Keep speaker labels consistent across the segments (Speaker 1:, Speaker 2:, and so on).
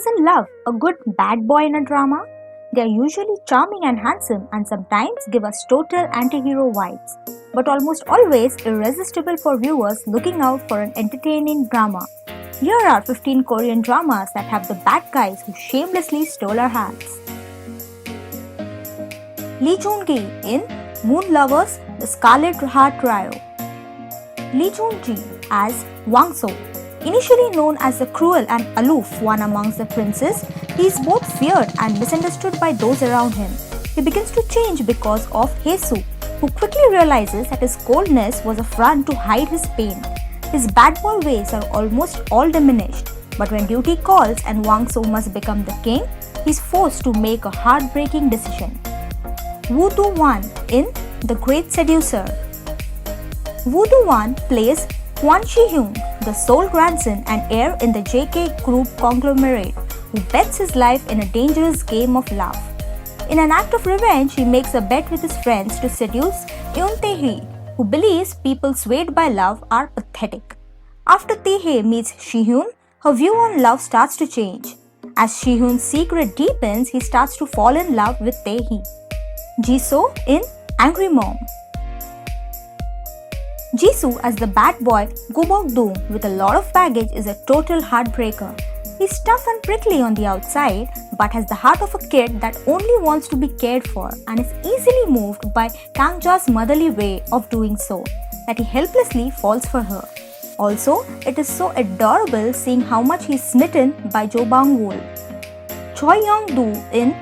Speaker 1: doesn't love a good bad boy in a drama? They are usually charming and handsome and sometimes give us total antihero vibes, but almost always irresistible for viewers looking out for an entertaining drama. Here are 15 Korean dramas that have the bad guys who shamelessly stole our hearts. Lee Joon-gi in Moon Lovers, The Scarlet Heart Ryeo. Lee Joon-gi as Hwang So. Initially known as the cruel and aloof one amongst the princes, he is both feared and misunderstood by those around him. He begins to change because of Hae-soo, who quickly realizes that his coldness was a front to hide his pain. His bad boy ways are almost all diminished, but when duty calls and Hwang So must become the king, he is forced to make a heartbreaking decision. Woo Do-won in The Great Seducer. Woo Do-won plays Hwan Shi-hyun, the sole grandson and heir in the JK Group conglomerate, who bets his life in a dangerous game of love. In an act of revenge, he makes a bet with his friends to seduce Yeon Tae-hee, who believes people swayed by love are pathetic. After Tae-hee meets Shi-hyun, her view on love starts to change. As Shi-hyun's secret deepens, he starts to fall in love with Tae-hee. Jisoo in Angry Mom. Jisoo as the bad boy Go-bok-do with a lot of baggage is a total heartbreaker. He's tough and prickly on the outside but has the heart of a kid that only wants to be cared for and is easily moved by Kang-ja's motherly way of doing so that he helplessly falls for her. Also, it is so adorable seeing how much he is smitten by Jo Bang-wol. Choi Young-do in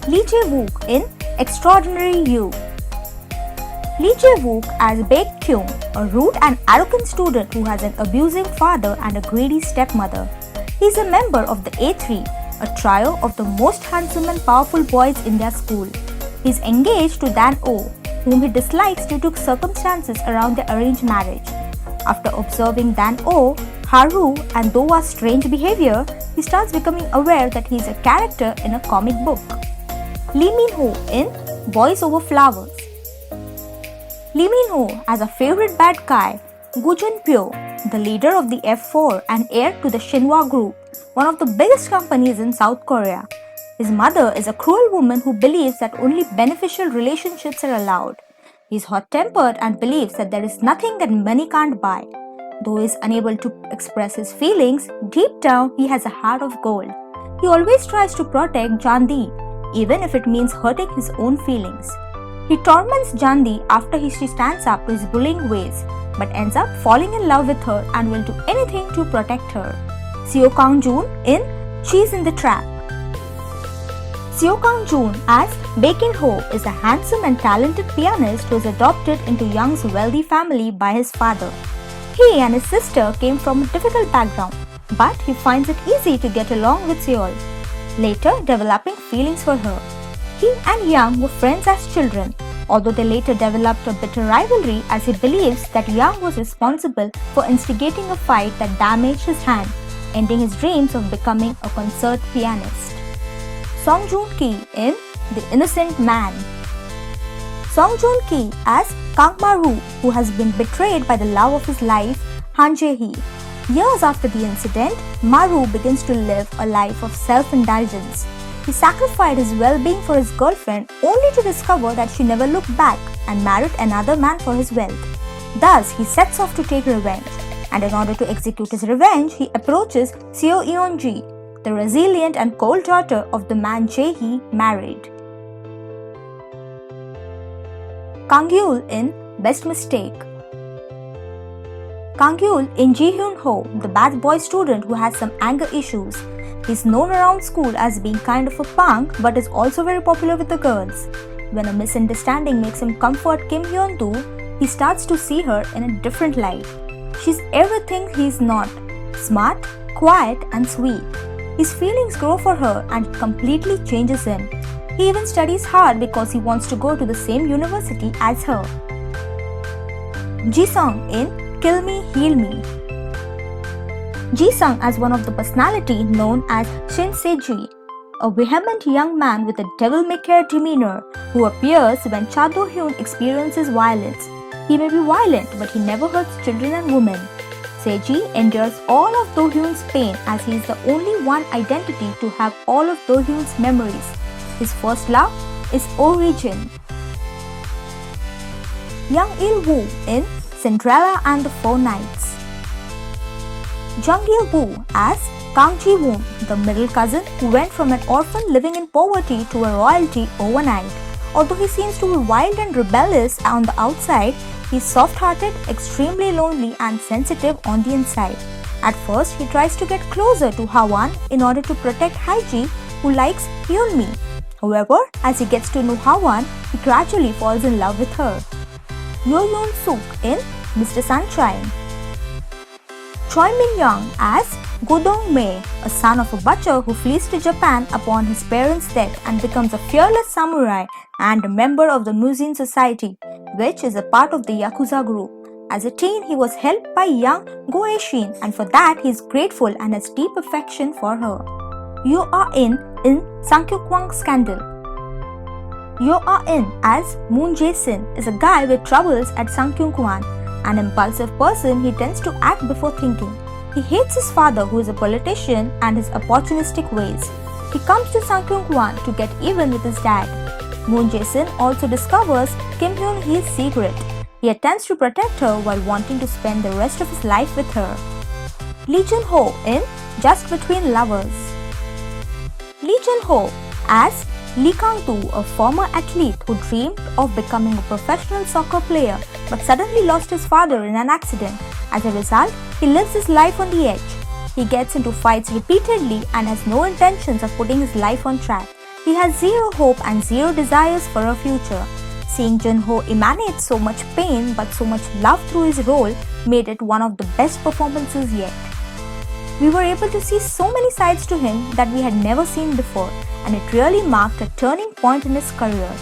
Speaker 1: Lee Jae Wook in Extraordinary You. Lee Jae Wook as Baek-kyung, a rude and arrogant student who has an abusive father and a greedy stepmother. He is a member of the A3, a trio of the most handsome and powerful boys in their school. He is engaged to Dan Oh, whom he dislikes due to circumstances around their arranged marriage. After observing Dan Oh, Haru and Do-won's strange behavior, he starts becoming aware that he is a character in a comic book. Lee Min-ho in Boys Over Flowers. Lee Min-ho as a favorite bad guy, Gu Jun-pyo, the leader of the F4 and heir to the Shinhwa Group, one of the biggest companies in South Korea. His mother is a cruel woman who believes that only beneficial relationships are allowed. He is hot-tempered and believes that there is nothing that money can't buy. Though he is unable to express his feelings, deep down he has a heart of gold. He always tries to protect Jandi, even if it means hurting his own feelings. He torments Jandi after she stands up to his bullying ways, but ends up falling in love with her and will do anything to protect her. Seo Kang-joon in Cheese in the Trap. Seo Kang-joon as Baek-in-ho is a handsome and talented pianist who is adopted into Young's wealthy family by his father. He and his sister came from a difficult background, but he finds it easy to get along with Seol, later developing feelings for her. He and Young were friends as children, although they later developed a bitter rivalry as he believes that Young was responsible for instigating a fight that damaged his hand, ending his dreams of becoming a concert pianist. Song Joon-ki in The Innocent Man. Song Joon-ki as Kang Ma-ru, who has been betrayed by the love of his life, Han Jae-hee. Years after the incident, Ma-ru begins to live a life of self-indulgence. He sacrificed his well-being for his girlfriend only to discover that she never looked back and married another man for his wealth. Thus, he sets off to take revenge, and in order to execute his revenge, he approaches Seo Yeon-ji, the resilient and cold daughter of the man Jae-hee married. Kang-yul in Best Mistake. Kang-yul in Ji-hyun-ho, the bad boy student who has some anger issues. He is known around school as being kind of a punk but is also very popular with the girls. When a misunderstanding makes him comfort Kim Hyun-doo, he starts to see her in a different light. She's everything he is not: smart, quiet and sweet. His feelings grow for her and it completely changes him. He even studies hard because he wants to go to the same university as her. Ji-sung in Kill Me, Heal Me. Ji-sung as one of the personality known as Shin Se-ji, a vehement young man with a devil-may-care demeanor who appears when Cha Do-hyun experiences violence. He may be violent, but he never hurts children and women. Seji endures all of Do-hyun's pain as he is the only one identity to have all of Do-hyun's memories. His first love is Origin. Young Il-woo in Cinderella and the Four Knights. Jung Il-woo as Kang Ji-woon, the middle cousin who went from an orphan living in poverty to a royalty overnight. Although he seems to be wild and rebellious on the outside, he is soft-hearted, extremely lonely and sensitive on the inside. At first, he tries to get closer to Hwan in order to protect Haiji, who likes Yeon. However, as he gets to know Hwan, he gradually falls in love with her. Yoo Suk in Mr. Sunshine. Choi Min-young as Go-dong-mae, a son of a butcher who flees to Japan upon his parents' death and becomes a fearless samurai and a member of the Musin Society, which is a part of the Yakuza group. As a teen, he was helped by young Go Ae-shin, and for that he is grateful and has deep affection for her. Yoo Ah In Sungkyunkwan Scandal. Yoo Ah In as Moon Jae-sin is a guy with troubles at Sungkyunkwan. An impulsive person, he tends to act before thinking. He hates his father, who is a politician, and his opportunistic ways. He comes to Sungkyunkwan to get even with his dad. Moon Jae-sin also discovers Kim Hyun-hee's secret. He attempts to protect her while wanting to spend the rest of his life with her. Lee Jun-ho in Just Between Lovers. Lee Jun-ho as Lee Kang-doo, a former athlete who dreamed of becoming a professional soccer player but suddenly lost his father in an accident. As a result, he lives his life on the edge. He gets into fights repeatedly and has no intentions of putting his life on track. He has zero hope and zero desires for a future. Seeing Jun-ho emanate so much pain but so much love through his role made it one of the best performances yet. We were able to see so many sides to him that we had never seen before, and it really marked a turning point in his career.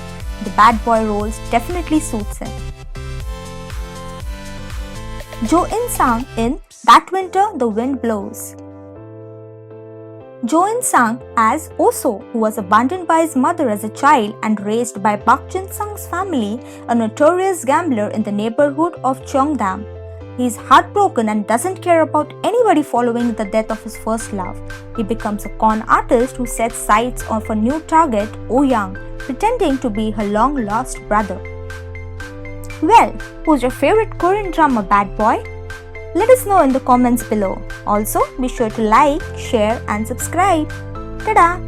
Speaker 1: The bad boy roles definitely suits him. Jo In-sang in That Winter the Wind Blows. Jo In-sang as Oso, who was abandoned by his mother as a child and raised by Park Jin-sung's family, a notorious gambler in the neighborhood of Cheongdam. He is heartbroken and doesn't care about anybody following the death of his first love. He becomes a con artist who sets sights on a new target, Yeong, pretending to be her long-lost brother. Well, who's your favorite Korean drama bad boy? Let us know in the comments below. Also, be sure to like, share and subscribe. Tada!